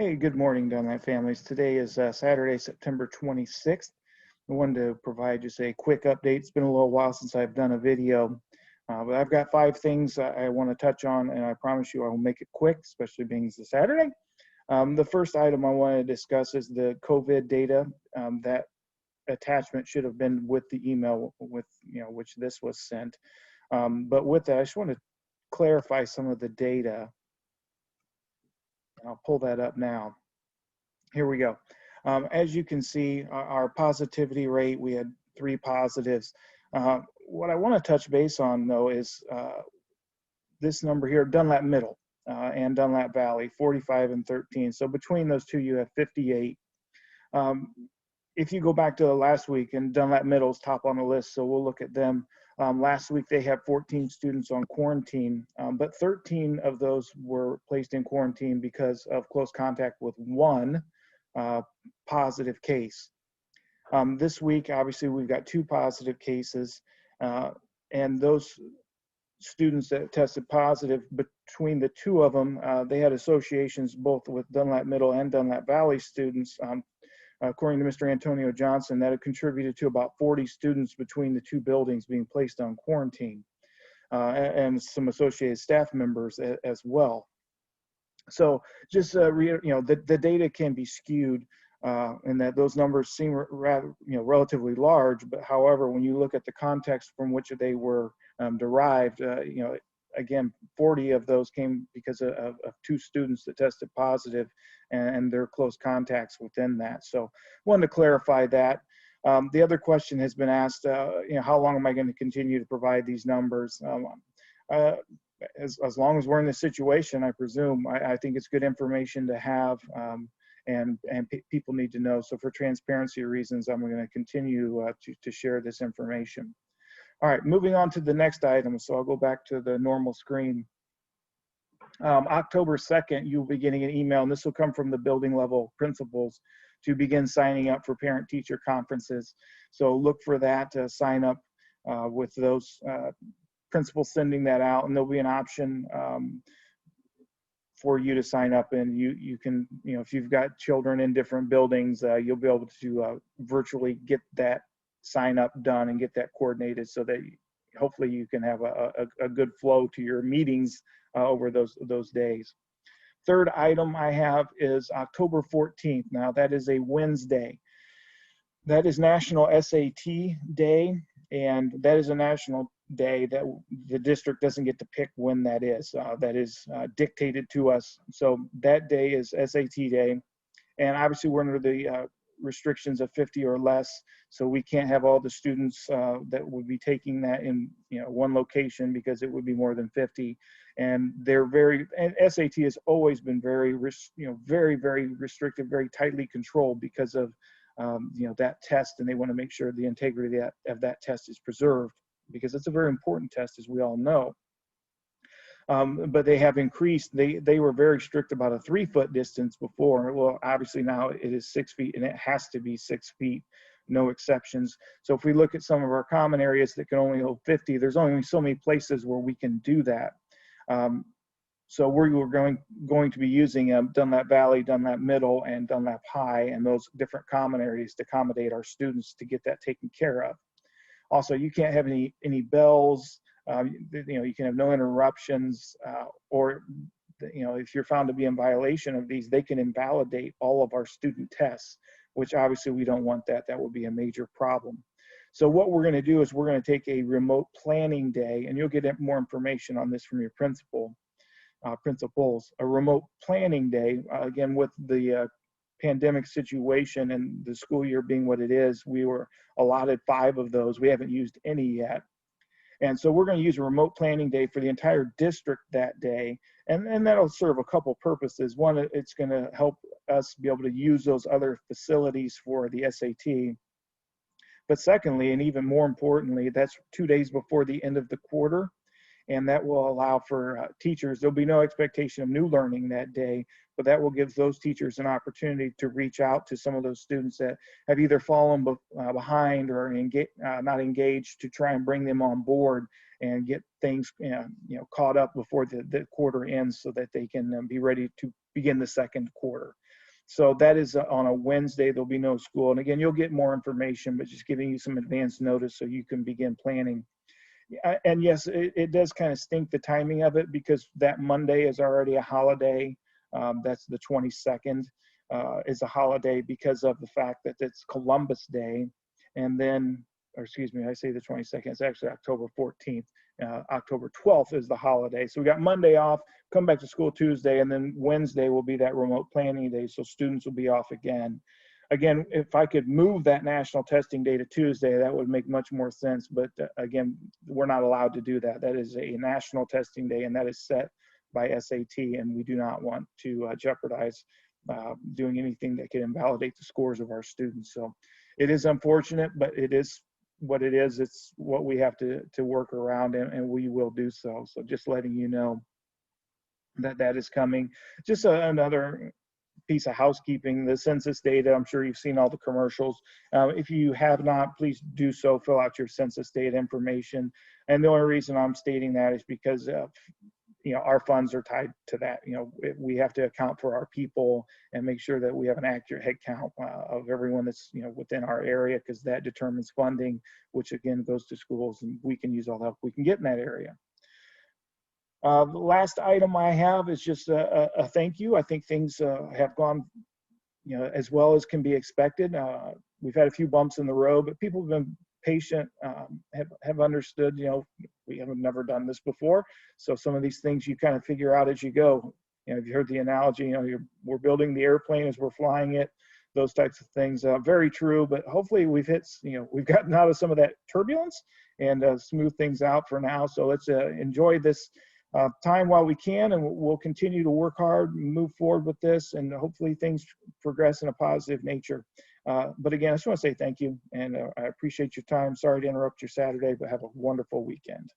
Hey, good morning, Dunlap families. Today is Saturday, September 26th. I wanted to provide just a quick update. It's been a little while since I've done a video, but I've got 5 things I want to touch on, and I promise you I will make it quick, especially being it's a Saturday. The first item I want to discuss is the COVID data. That attachment should have been with the email with which this was sent. But with that, I just want to clarify some of the data. I'll pull that up now. Here we go. As you can see, our positivity rate, we had 3 positives. What I want to touch base on, though, is this number here, Dunlap Middle and Dunlap Valley, 45 and 13. So between those two, you have 58. If you go back to last week, and Dunlap Middle is top on the list, so we'll look at them. Last week, they had 14 students on quarantine, but 13 of those were placed in quarantine because of close contact with one positive case. This week, obviously, we've got 2 positive cases, and those students that tested positive, between the 2 of them, they had associations both with Dunlap Middle and Dunlap Valley students. According to Mr. Antonio Johnson, that had contributed to about 40 students between the 2 buildings being placed on quarantine, and some associated staff members as well. So just the data can be skewed, and that those numbers seem rather relatively large, but however, when you look at the context from which they were derived, again, 40 of those came because of 2 students that tested positive and their close contacts within that. So wanted to clarify that. The other question has been asked, how long am I going to continue to provide these numbers? As long as we're in this situation, I presume. I think it's good information to have, and people need to know. So for transparency reasons, I'm going to continue to share this information. All right, moving on to the next item. So I'll go back to the normal screen. October 2nd, you'll be getting an email, and this will come from the building level principals, to begin signing up for parent-teacher conferences. So look for that to sign up with those principals sending that out, and there'll be an option for you to sign up, and you can, if you've got children in different buildings, you'll be able to virtually get that sign up done and get that coordinated so that hopefully you can have a good flow to your meetings over those days. Third item I have is October 14th. Now that is a Wednesday. That is National SAT Day, and that is a national day that the district doesn't get to pick when that is. That is dictated to us. So that day is SAT Day, and obviously we're under the restrictions of 50 or less, so we can't have all the students that would be taking that in one location because it would be more than 50. And and SAT has always been very very restrictive, very tightly controlled because of that test, and they want to make sure the integrity of that test is preserved because it's a very important test, as we all know. But they have increased. They were very strict about a 3-foot distance before. Well, obviously now it is 6 feet, and it has to be 6 feet, no exceptions. So if we look at some of our common areas that can only hold 50, there's only so many places where we can do that. So we're going to be using Dunlap Valley, Dunlap Middle, and Dunlap High, and those different common areas to accommodate our students to get that taken care of. Also, you can't have any bells. You can have no interruptions, or if you're found to be in violation of these, they can invalidate all of our student tests, which obviously we don't want that. That would be a major problem. So what we're going to do is we're going to take a remote planning day, and you'll get more information on this from your principals. A remote planning day, again, with the pandemic situation and the school year being what it is, we were allotted 5 of those. We haven't used any yet. And so we're going to use a remote planning day for the entire district that day. And that'll serve a couple purposes. One, it's going to help us be able to use those other facilities for the SAT. But secondly, and even more importantly, that's 2 days before the end of the quarter. And that will allow for teachers, there'll be no expectation of new learning that day, but that will give those teachers an opportunity to reach out to some of those students that have either fallen behind or not engaged, to try and bring them on board and get things caught up before the quarter ends so that they can be ready to begin the second quarter. So that is on a Wednesday. There'll be no school. And again, you'll get more information, but just giving you some advance notice so you can begin planning. And yes, it does kind of stink the timing of it because that Monday is already a holiday. That's the 22nd is a holiday because of the fact that it's Columbus Day. And then, or excuse me, I say the 22nd, it's actually October 14th. October 12th is the holiday. So we got Monday off, come back to school Tuesday, and then Wednesday will be that remote planning day. So students will be off again. Again, if I could move that national testing day to Tuesday, that would make much more sense. But again, we're not allowed to do that. That is a national testing day, and that is set by SAT, and we do not want to jeopardize doing anything that could invalidate the scores of our students. So it is unfortunate, but it is what it is. It's what we have to work around, and we will do so. So just letting you know that that is coming. Just another piece of housekeeping, the census data. I'm sure you've seen all the commercials. If you have not, please do so. Fill out your census data information. And the only reason I'm stating that is because our funds are tied to that. We have to account for our people and make sure that we have an accurate head count of everyone that's within our area, because that determines funding, which again goes to schools, and we can use all the help we can get in that area. The last item I have is just a thank you. I think things have gone as well as can be expected. We've had a few bumps in the road, but people have been patient, have understood, we have never done this before. So some of these things you kind of figure out as you go. If you heard the analogy, we're building the airplane as we're flying it, those types of things. Very true, but hopefully we've gotten out of some of that turbulence and smooth things out for now. So let's enjoy this time while we can, and we'll continue to work hard and move forward with this, and hopefully things progress in a positive nature. But again, I just want to say thank you, and I appreciate your time. Sorry to interrupt your Saturday, but have a wonderful weekend.